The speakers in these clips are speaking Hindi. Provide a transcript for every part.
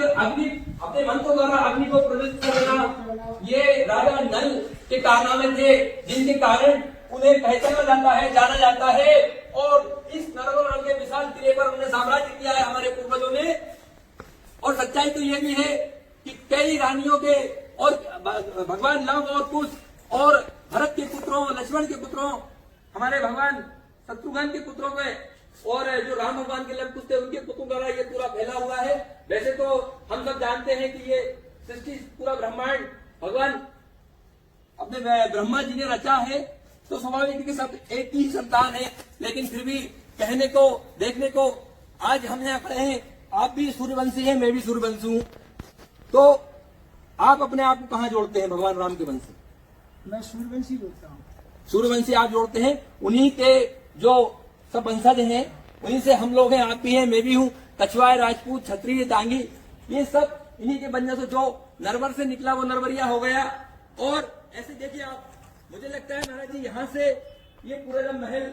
अग्नि अपने मंत्रों द्वारा अग्नि को प्रज्वलित करना, ये राजा नल के कारनामे थे जिनके कारण उन्हें पहचाना जाता है, जाना जाता है। और इस नर्मदा के विशाल तीरे पर उन्होंने साम्राज्य किया है हमारे पूर्वजों ने। और सच्चाई तो ये भी है कि कई रानियों के और भगवान लव और कुश और भरत के पुत्रों, लक्ष्मण के पुत्रों, हमारे भगवान शत्रुघ्न के पुत्रों के और जो राम भगवान के लव कुश थे उनके पुत्रों द्वारा ये पूरा फैला हुआ है। वैसे तो हम सब जानते हैं कि ये सृष्टि पूरा ब्रह्मांड भगवान अपने ब्रह्मा जी ने रचा है, तो स्वाभाविक के सब एक ही संतान है। लेकिन फिर भी कहने को, देखने को आज हम यहाँ खड़े हैं, आप भी सूर्यवंशी हैं, मैं भी सूर्यवंशी हूँ, तो आप अपने आप को कहाँ जोड़ते हैं भगवान राम के वंश से? मैं सूर्यवंशी जोड़ता हूँ। सूर्यवंशी आप जोड़ते हैं, उन्हीं के जो सब वंशज हैं, उन्हीं से हम लोग हैं, आप भी हैं, मैं भी हूँ। कछवाए, राजपूत, क्षत्रिय, दांगी, ये सब इन्हीं के वंशज से जो नरवर से निकला वो नरवरिया हो गया। और ऐसे देखिए आप, मुझे लगता है महाराज जी यहाँ से ये पूरा जब महल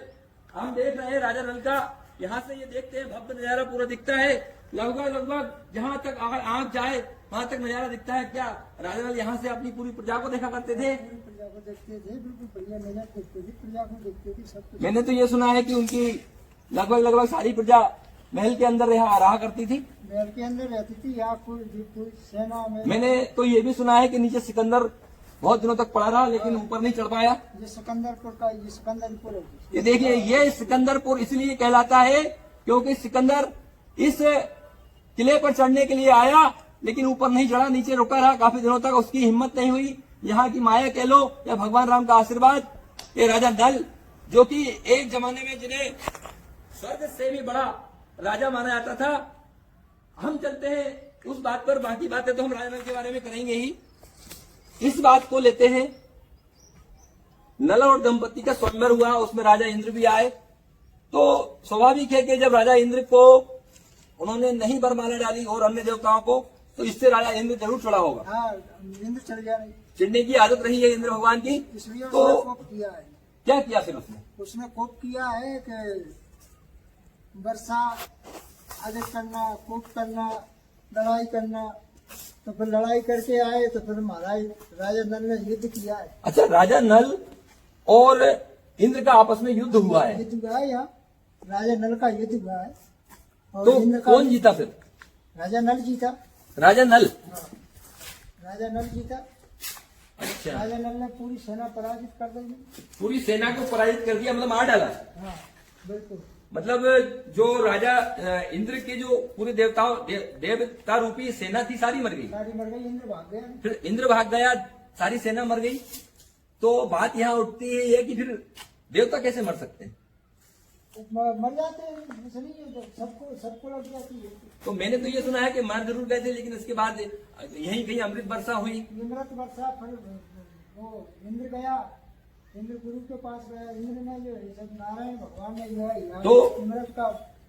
हम देख रहे हैं राजा नल का, यहाँ से ये देखते हैं भव्य नजारा पूरा दिखता है। लगभग जहाँ तक आंख जाए वहाँ तक नजारा दिखता है। क्या राजा नल यहाँ से अपनी पूरी प्रजा को देखा करते थे? प्रजा को देखते थे, बिल्कुल बढ़िया नजर देखते थे, प्रजा को देखते थे, सब कुछ। मैंने तो ये सुना है कि उनकी लगभग सारी प्रजा महल के अंदर रहा करती थी। महल के अंदर रहती थी या कोई सेना में। मैंने तो ये भी सुना है कि नीचे सिकंदर बहुत दिनों तक पड़ा रहा लेकिन ऊपर नहीं चढ़ पाया। ये सिकंदरपुर का, ये सिकंदरपुर है। ये देखिए, ये सिकंदरपुर इसलिए कहलाता है क्योंकि सिकंदर इस किले पर चढ़ने के लिए आया लेकिन ऊपर नहीं चढ़ा, नीचे रुका रहा काफी दिनों तक, उसकी हिम्मत नहीं हुई। यहाँ की माया कह लो या भगवान राम का आशीर्वाद, ये राजा नल जो कि एक जमाने में जिन्हें स्वर्ग से भी बड़ा राजा माना जाता था। हम चलते हैं उस बात पर, बाकी बातें तो हम राजा नल के बारे में करेंगे ही। इस बात को लेते हैं, नल और दंपति का स्वयंवर हुआ, उसमें राजा इंद्र भी आए। तो स्वाभाविक है कि जब राजा इंद्र को उन्होंने नहीं वरमाला डाली और अन्य देवताओं को, तो इससे राजा इंद्र जरूर चढ़ा होगा। हाँ, इंद्र चढ़ गया। नहीं, चिढ़ने की आदत रही है इंद्र भगवान की, इसलिए तो उसने कोप किया है। क्या किया फिर उसने कोप किया है कि वर्षा अधिक करना, कोप करना, लड़ाई करना। तो फिर लड़ाई करके आए तो फिर महाराज राजा नल ने युद्ध किया है। अच्छा, राजा नल और इंद्र का आपस में युद्ध हुआ है? युद्ध हुआ है यहाँ, राजा नल का युद्ध हुआ है। और तो इंद्र का कौन जीता फिर? राजा नल जीता। राजा नल? हाँ, राजा नल जीता। अच्छा, राजा नल ने पूरी सेना पराजित कर दी। पूरी सेना को पराजित कर दिया, मतलब मार डाला। हाँ बिल्कुल। मतलब जो राजा इंद्र के जो पूरे देवता रूपी सेना थी सारी मर गई। सारी मर गई, इंद्र भाग गया। फिर इंद्र भाग गया, सारी सेना मर गई। तो बात यहाँ उठती है ये कि फिर देवता कैसे मर सकते हैं? मर जाते हैं, इसलिए सबको लग जाती है। तो मैंने तो ये सुना है कि मार जरूर गए थे लेकिन उसके बाद यहीं कहीं अमृत वर्षा हुई। अमृत वर्षा, फिर वो इंद्र गया, इंद्र गुरु के पास गया। इंद्र ने जो सब नारायण भगवान ने जो है तो अमृत का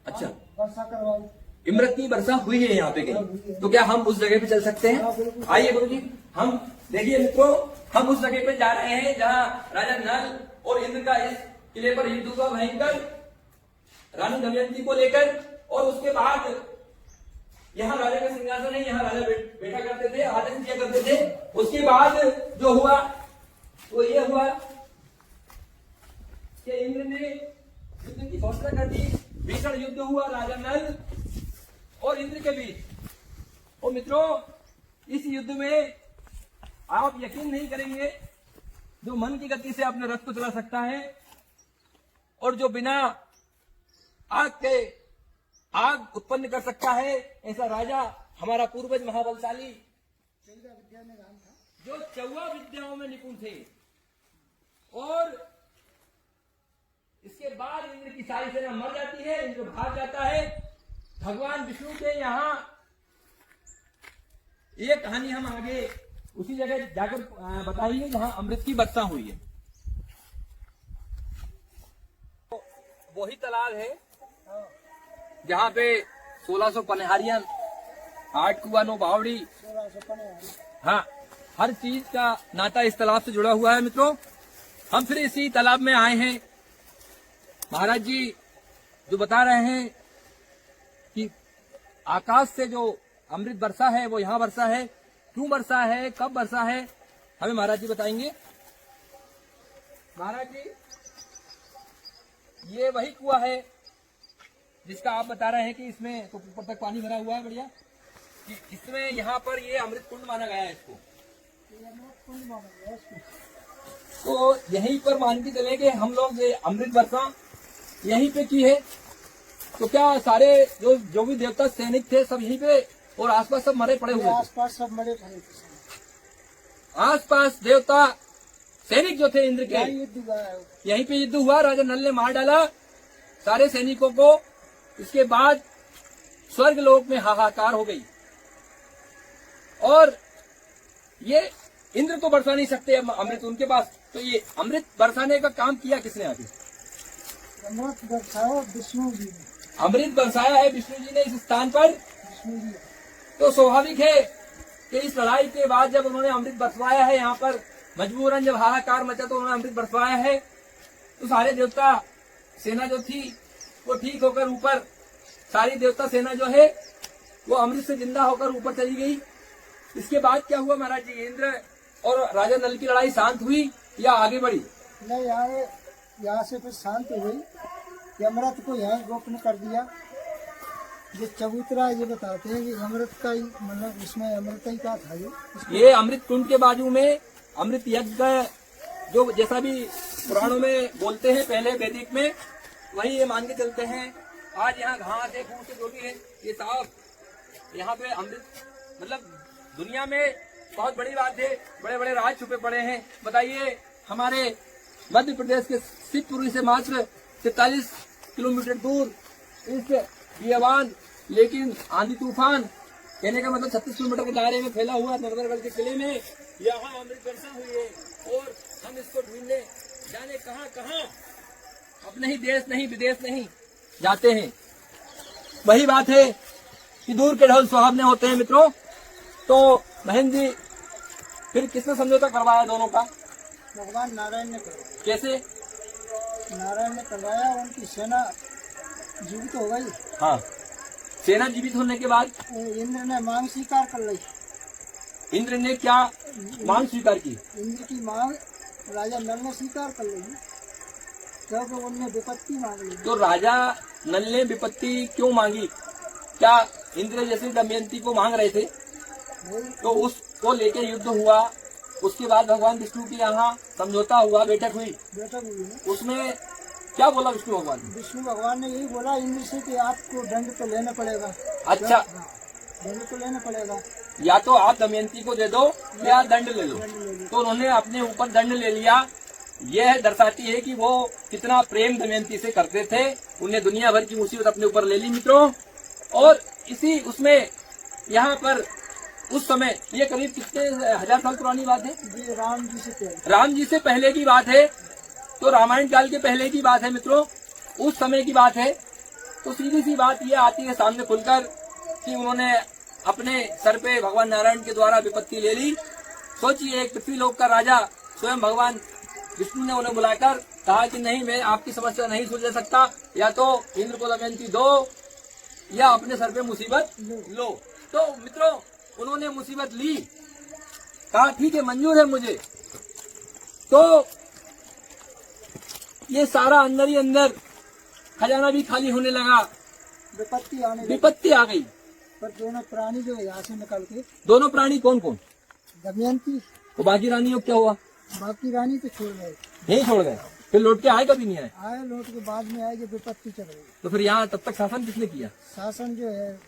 अच्छा वर्षा करवाई। अमृत की वर्षा हुई है यहाँ पे कहीं, तो क्या हम उस जगह पे चल सकते हैं? आइए गुरु जी, हम देखिए मित्रों, हम उस जगह पे जा रहे हैं जहाँ राजा नल और इंद्र का इस किले पर युद्ध हुआ भयंकर, रानी दमयंती को लेकर। और उसके बाद यहाँ राजा का सिंहासन है, यहाँ राजा बैठा करते थे, आदर किया करते थे। उसके बाद जो हुआ वो ये हुआ कि इंद्र ने युद्ध की घोषणा कर दी। भीषण युद्ध हुआ राजा नल और इंद्र के बीच। और मित्रों, इस युद्ध में आप यकीन नहीं करेंगे, जो मन की गति से अपने रथ को चला सकता है और जो बिना आग उत्पन्न कर सकता है, ऐसा राजा हमारा पूर्वज महाबलशाली विद्या में राम था, जो 14 विद्याओं में निपुण थे। और इसके बाद इंद्र की सारी सेना मर जाती है, इंद्र भाग जाता है। भगवान विष्णु के यहाँ ये कहानी हम आगे उसी जगह जाकर बताएंगे जहां अमृत की वर्षा हुई है। तो वही तालाब है जहाँ पे 1600 पनहारियां, 8 कुआं, 9 बावड़ी, 1600 पनहारी। हाँ, हर चीज का नाता इस तालाब से जुड़ा हुआ है। मित्रों, हम फिर इसी तालाब में आए हैं। महाराज जी जो बता रहे हैं कि आकाश से जो अमृत बरसा है वो यहाँ बरसा है, क्यों बरसा है, कब बरसा है, हमें महाराज जी बताएंगे। महाराज जी, ये वही कुआं है जिसका आप बता रहे हैं कि इसमें तो ऊपर तक पानी भरा हुआ है बढ़िया, कि इसमें यहाँ पर ये अमृत कुंड माना गया है इसको। तो यहीं पर मान के चले कि हम लोग ये अमृत वर्षा यहीं पे की है। तो क्या सारे जो भी देवता सैनिक थे सब यहीं पे और आसपास सब मरे पड़े हुए थे? आसपास सब मरे पड़े थे। आसपास देवता सैनिक जो थे इंद्र के, यहीं पे युद्ध हुआ, राजा नल ने मार डाला सारे सैनिकों को। इसके बाद स्वर्ग लोक में हाहाकार हो गई और ये इंद्र तो बरसा नहीं सकते अमृत उनके पास, तो ये अमृत बरसाने का काम किया किसने आगे? अमृत बरसाया विष्णु जी ने। अमृत बरसाया है विष्णु जी ने इस स्थान पर। तो स्वाभाविक है कि इस लड़ाई के बाद जब उन्होंने अमृत बरसवाया है यहाँ पर, मजबूरन जब हाहाकार मचा तो उन्होंने अमृत बरसवाया है, तो सारे देवता सेना जो थी वो ठीक होकर ऊपर, सारी देवता सेना जो है वो अमृत से जिंदा होकर ऊपर चली गई। इसके बाद क्या हुआ महाराज जी? इंद्र और राजा नल की लड़ाई शांत हुई या आगे बढ़ी? नहीं, यहाँ से फिर शांत हुई कि अमृत को यहाँ गोपन कर दिया। ये चबूतरा ये बताते हैं कि अमृत का ही मतलब इसमें अमृत ही का था। ये अमृत कुंड के बाजू में अमृत यज्ञ जो जैसा भी पुराणों में बोलते हैं पहले वैदिक में, वही ये मान के चलते हैं। आज यहाँ घास है, फूस जो भी है, ये साफ यहाँ पे अमृत, मतलब दुनिया में बहुत बड़ी बात है, बड़े बड़े राज छुपे पड़े हैं। बताइए, हमारे मध्य प्रदेश के शिवपुरी से मात्र 43 किलोमीटर दूर इस बियाबान लेकिन आंधी तूफान, कहने का मतलब 36 किलोमीटर के दायरे में फैला हुआ नरगढ़ के किले में यहाँ अमृत वर्षा हुई है और हम इसको ढूंढने जाने कहाँ कहाँ, अपने ही देश नहीं विदेश नहीं जाते हैं। वही बात है कि दूर के ढोल सुहावने होते हैं मित्रों। तो बहन जी, फिर किसने समझौता करवाया दोनों का? भगवान नारायण ने करवाया। कैसे? नारायण ने करवाया, उनकी सेना जीवित हो गई। हाँ, सेना जीवित होने के बाद इंद्र ने मांग स्वीकार कर ली। इंद्र ने क्या मांग स्वीकार की? इंद्र की मांग राजा नल ने स्वीकार कर ली क्योंकि उनने विपत्ति मांग ली। तो राजा नल ने विपत्ति क्यों मांगी? क्या इंद्र जैसे दमयंती को मांग रहे थे? तो उसको लेके युद्ध हुआ, उसके बाद भगवान विष्णु के यहाँ समझौता हुआ, बैठक हुई। उसमें क्या बोला विष्णु भगवान? विष्णु भगवान ने यही बोला इंद्र से कि आपको दंड तो लेना पड़ेगा। अच्छा, दंड तो लेना पड़ेगा, या तो आप दमयंती को दे दो या दंड ले लो। तो उन्होंने अपने ऊपर दंड ले लिया। यह दर्शाती है कि वो कितना प्रेम दमयंती से करते थे। उन्हें दुनिया भर की मुसीबत अपने ऊपर ले ली मित्रों। और इसी उसमें यहाँ पर उस समय, ये करीब कितने हजार साल पुरानी बात है? ये राम जी से पहले की बात है। तो रामायण काल के पहले की बात है मित्रों, उस समय की बात है। तो सीधी सी बात ये आती है सामने खुलकर कि उन्होंने अपने सर पे भगवान नारायण के द्वारा विपत्ति ले ली। सोचिए, एक पृथ्वीलोक का राजा स्वयं भगवान विष्णु ने उन्हें बुलाकर कहा कि नहीं, मैं आपकी समस्या नहीं सुलझा सकता, या तो इंद्र को दमयंती दो या अपने सर पे मुसीबत लो। तो मित्रों, उन्होंने मुसीबत ली, कहा ठीक है, मंजूर है मुझे। तो ये सारा अंदर ही अंदर खजाना भी खाली होने लगा, विपत्ति आ गई। पर दोनों प्राणी जो यहाँ से निकल के, दोनों प्राणी कौन कौन? दमयंती तो बाकी रानियों क्या हुआ? बाकी रानी तो छोड़ गए, यही छोड़ गए, फिर लौट के आए? कभी नहीं आए? आए, लौट के बाद में आए, जो विपत्ति चल गई। तो फिर यहाँ तब तक शासन किसने किया? शासन जो है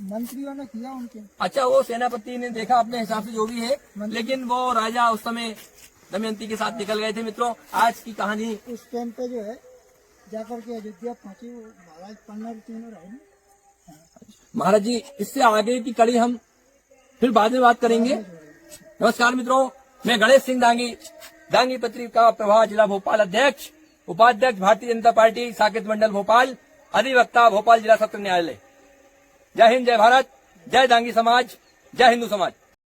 मंत्रियों ने किया उनके। अच्छा, वो सेनापति ने देखा अपने हिसाब से जो भी है, लेकिन वो राजा उस समय दमयंती के साथ निकल गए थे मित्रों। आज की कहानी उस टाइम पे जो है जाकर के अयोध्या पहुंचे, वो महाराज पन्ना तीनों रहे। महाराज जी, इससे आगे की कड़ी हम फिर बाद में बात करेंगे। नमस्कार मित्रों, मैं गणेश सिंह डांगी पत्रिका प्रभाव जिला भोपाल अध्यक्ष, उपाध्यक्ष भारतीय जनता पार्टी साकेत मंडल भोपाल, अधिवक्ता भोपाल जिला सत्र न्यायालय। जय हिंद, जय भारत, जय डांगी समाज, जय हिंदू समाज।